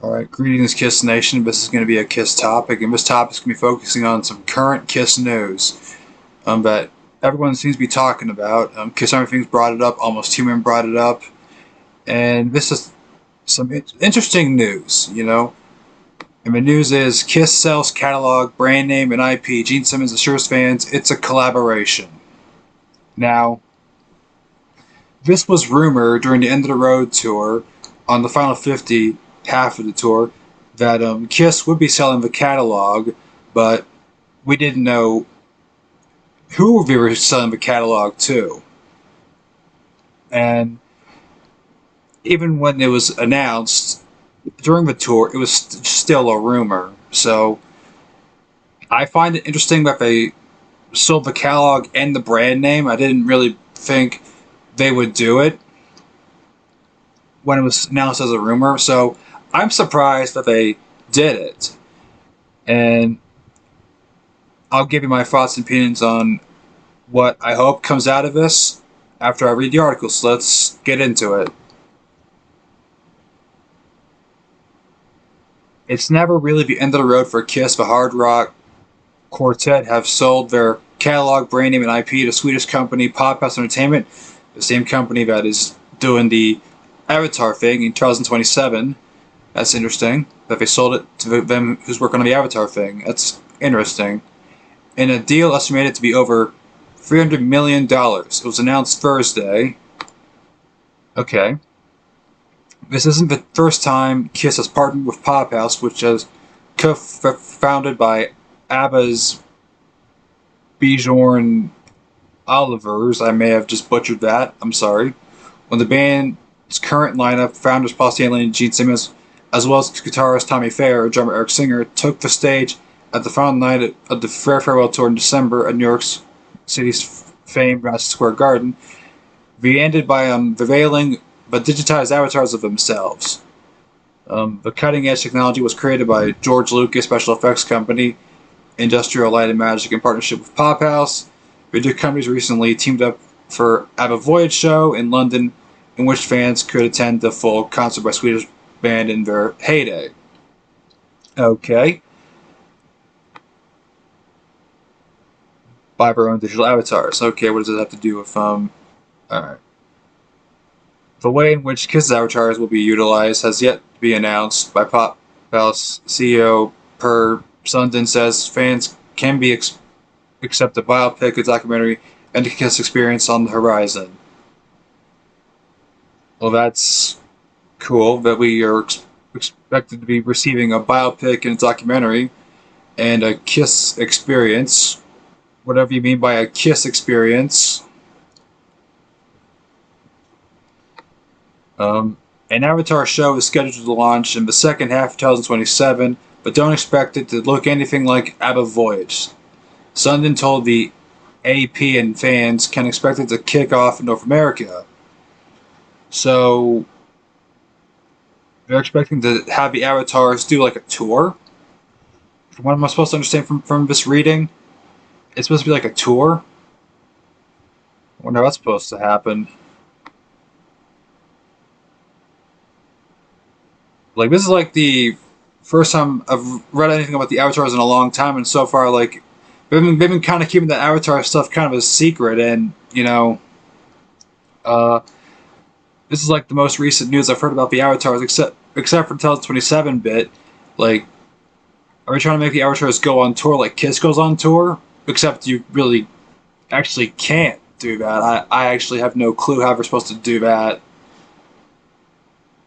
Alright, greetings Kiss Nation. This is going to be a Kiss topic, and this topic is going to be focusing on some current Kiss news that everyone seems to be talking about. Kiss Army Things brought it up, Almost Human brought it up, and this is some interesting news, And the news is Kiss sells catalog, brand name, and IP. Gene Simmons assures fans it's a collaboration. Now, this was rumored during the End of the Road tour on the Final 50 half of the tour that Kiss would be selling the catalog, but we didn't know who they were selling the catalog to. And even when it was announced during the tour, it was still a rumor. So I find it interesting that they sold the catalog and the brand name. I didn't really think they would do it when it was announced as a rumor. So I'm surprised that they did it. And I'll give you my thoughts and opinions on what I hope comes out of this after I read the article. So let's get into it. It's never really the end of the road for Kiss. The hard rock quartet have sold their catalog, brand name, and IP to Swedish company Pophouse Entertainment, the same company that is doing the Avatar thing in 2027. That's interesting that they sold it to them who's working on the Avatar thing. That's interesting. In a deal estimated to be over $300 million. It was announced Thursday. Okay. This isn't the first time Kiss has partnered with Pophouse, which is co-founded by ABBA's Bjorn Olivers. I may have just butchered that. I'm sorry. When the band's current lineup, founders Paul Stanley and Gene Simmons, as well as guitarist Tommy Thayer, drummer Eric Singer, took the stage at the final night of the Farewell Tour in December at New York City's famed Madison Square Garden. They ended by revealing but digitized avatars of themselves. The cutting-edge technology was created by George Lucas Special Effects Company, Industrial Light and Magic, in partnership with Pophouse. The two companies recently teamed up for ABBA Voyage show in London, in which fans could attend the full concert by Swedish band in their heyday. Okay. Buy their own digital avatars. Okay, what does it have to do with Alright. The way in which Kiss avatars will be utilized has yet to be announced by Pophouse CEO Per Sundin says fans can be accept a biopic, a documentary, and a Kiss experience on the horizon. Well, that's cool that we are expected to be receiving a biopic and a documentary and a Kiss experience. Whatever you mean by a Kiss experience. An Avatar show is scheduled to launch in the second half of 2027, but don't expect it to look anything like ABBA Voyage. Sundin told the AP and fans can expect it to kick off in North America. So they're expecting to have the avatars do like a tour. What am I supposed to understand from this reading? It's supposed to be like a tour. I wonder how that's supposed to happen. Like, this is like the first time I've read anything about the avatars in a long time, and so far, like, they've been kind of keeping the avatar stuff kind of a secret, and, this is like the most recent news I've heard about the avatars, except for the 2027 bit. Like, are we trying to make the avatars go on tour like Kiss goes on tour? Except you really actually can't do that. I actually have no clue how we're supposed to do that.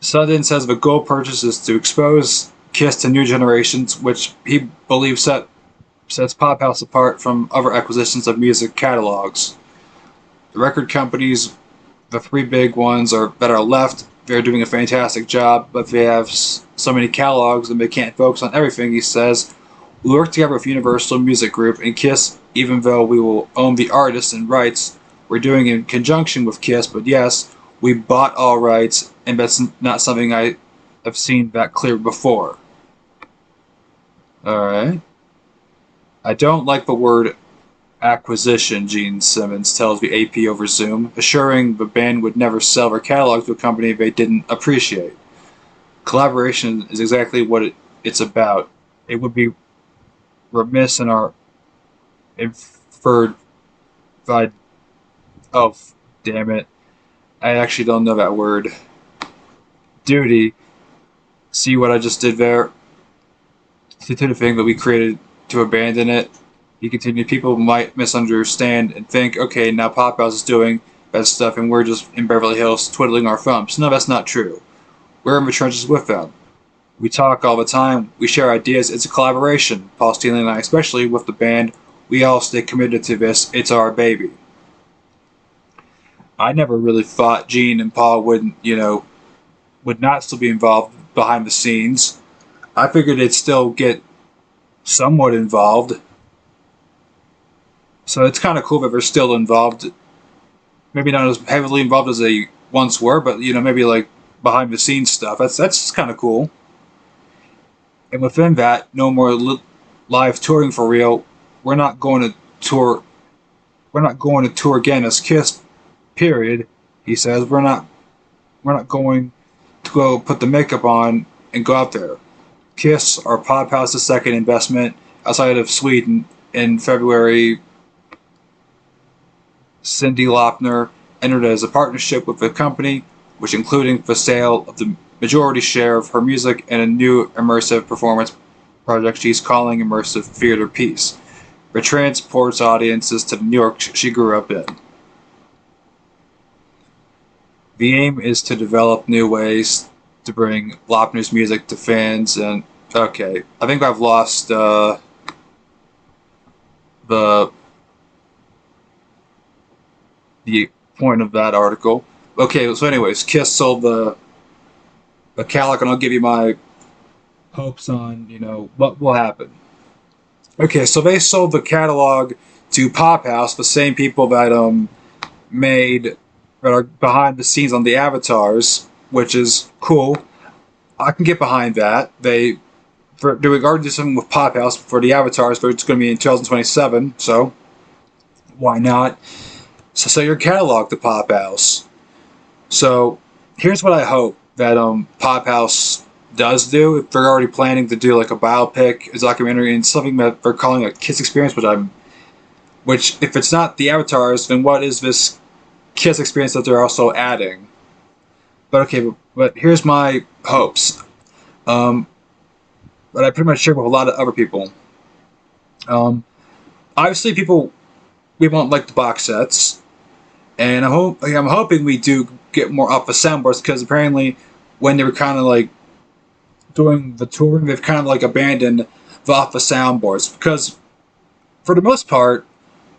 Sundin says the goal purchase is to expose Kiss to new generations, which he believes sets Pophouse apart from other acquisitions of music catalogs. The record companies, the three big ones that are left, they're doing a fantastic job, but they have so many catalogs and they can't focus on everything, he says. We work together with Universal Music Group and Kiss, even though we will own the artists and rights. We're doing it in conjunction with Kiss, but yes, we bought all rights, and that's not something I have seen that clear before. Alright. I don't like the word acquisition, Gene Simmons tells the AP over Zoom, assuring the band would never sell their catalog to a company they didn't appreciate. Collaboration is exactly what it's about. It would be remiss in our inferred by oh damn it. I actually don't know that word. Duty. See what I just did there? To the thing that we created to abandon it. He continued, people might misunderstand and think, okay, now Pophouse is doing that stuff and we're just in Beverly Hills twiddling our thumbs. No, that's not true. We're in the trenches with them. We talk all the time. We share ideas. It's a collaboration. Paul Stanley and I, especially with the band, we all stay committed to this. It's our baby. I never really thought Gene and Paul would not still be involved behind the scenes. I figured they'd still get somewhat involved. So it's kind of cool that they're still involved. Maybe not as heavily involved as they once were, but maybe like behind the scenes stuff. That's kind of cool. And within that, no more live touring for real. We're not going to tour. We're not going to tour again as Kiss. Period. He says we're not. We're not going to go put the makeup on and go out there. Kiss, our Pophouse's second investment outside of Sweden in February. Cyndi Lauper entered as a partnership with the company, which including the sale of the majority share of her music and a new immersive performance project she's calling Immersive Theater Piece, that transports audiences to the New York she grew up in. The aim is to develop new ways to bring Lauper's music to fans, and okay, I think I've lost the point of that article. Okay, so anyways, Kiss sold the catalog, and I'll give you my hopes on what will happen. Okay, so they sold the catalog to Pophouse, the same people that made that are behind the scenes on the avatars, which is cool. I can get behind that. They're going to do something with Pophouse for the avatars, but it's going to be in 2027, so why not? So sell your catalog to Pophouse. So here's what I hope that Pophouse does do. If they're already planning to do like a biopic, a documentary, and something that they're calling a Kiss experience, which if it's not the avatars, then what is this Kiss experience that they're also adding? But okay, but here's my hopes. But I pretty much share with a lot of other people. Obviously, we won't like the box sets. And I'm hoping we do get more off the soundboards, because apparently when they were kind of like doing the touring, they've kind of like abandoned the off the soundboards, because for the most part,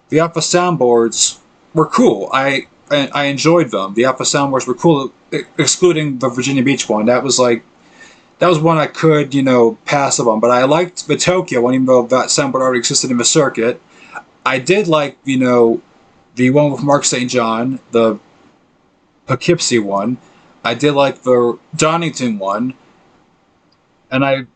the off the soundboards were cool. I enjoyed them. The off the soundboards were cool, excluding the Virginia Beach one. That was one I could pass up on. But I liked the Tokyo one, even though that soundboard already existed in the circuit. I did like the one with Mark St. John, the Poughkeepsie one. I did like the Donington one, and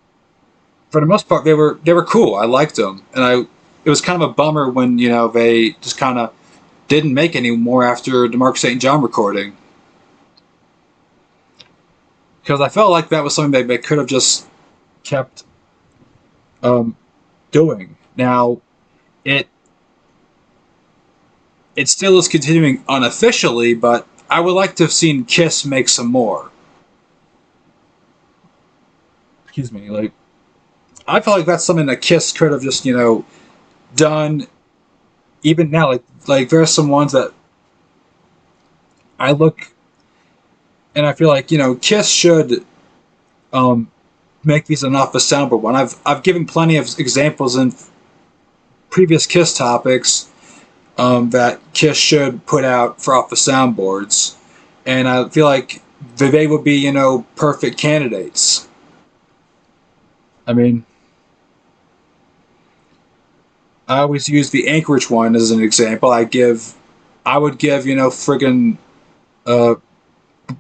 for the most part, they were cool. I liked them, and it was kind of a bummer when they just kind of didn't make any more after the Mark St. John recording, because I felt like that was something they could have just kept doing. Now, it still is continuing unofficially, but I would like to have seen Kiss make some more. Excuse me, I feel like that's something that Kiss could have just done. Even now, like there are some ones that I look and I feel like Kiss should make these an off the soundboard one. I've given plenty of examples in previous Kiss topics that Kiss should put out for off the soundboards, and I feel like they would be perfect candidates. I mean, I always use the Anchorage one as an example. I would give friggin'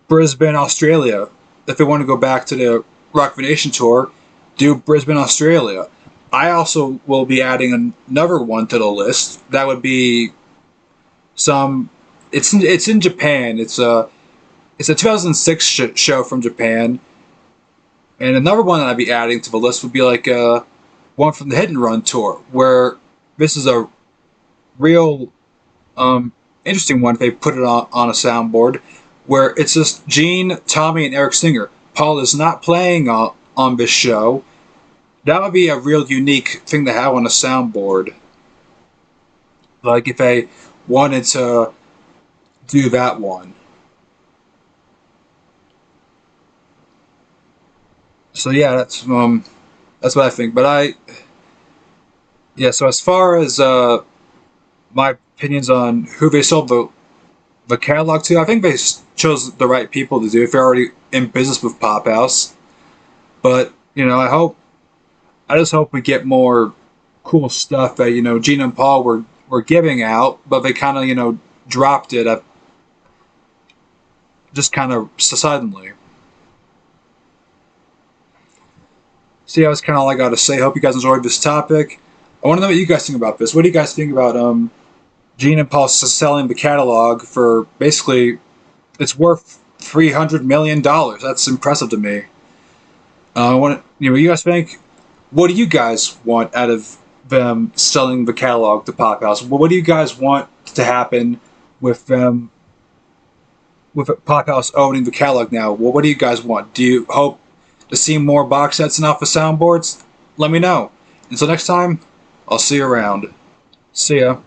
Brisbane, Australia. If they want to go back to the Rock the Nation tour, do Brisbane, Australia. I also will be adding another one to the list. That would be it's in Japan. It's a 2006 show from Japan. And another one that I'd be adding to the list would be like one from the Hit and Run tour, where this is a real interesting one. If they put it on a soundboard, where it's just Gene, Tommy, and Eric Singer. Paul is not playing on this show. That would be a real unique thing to have on a soundboard. Like if they wanted to do that one. So yeah, that's what I think. But yeah. So as far as my opinions on who they sold the catalog to, I think they chose the right people to do if they're already in business with Pophouse. But I just hope we get more cool stuff that Gina and Paul were giving out, but they kind of dropped it at just kind of suddenly. So yeah, that's kind of all I got to say. Hope you guys enjoyed this topic. I want to know what you guys think about this. What do you guys think about Gene and Paul selling the catalog for basically it's worth $300 million? That's impressive to me. I want what you guys think. What do you guys want out of them selling the catalog to Pophouse? What do you guys want to happen with them with Pophouse owning the catalog now? Well, what do you guys want? Do you hope to see more box sets and off of soundboards? Let me know. Until next time, I'll see you around. See ya.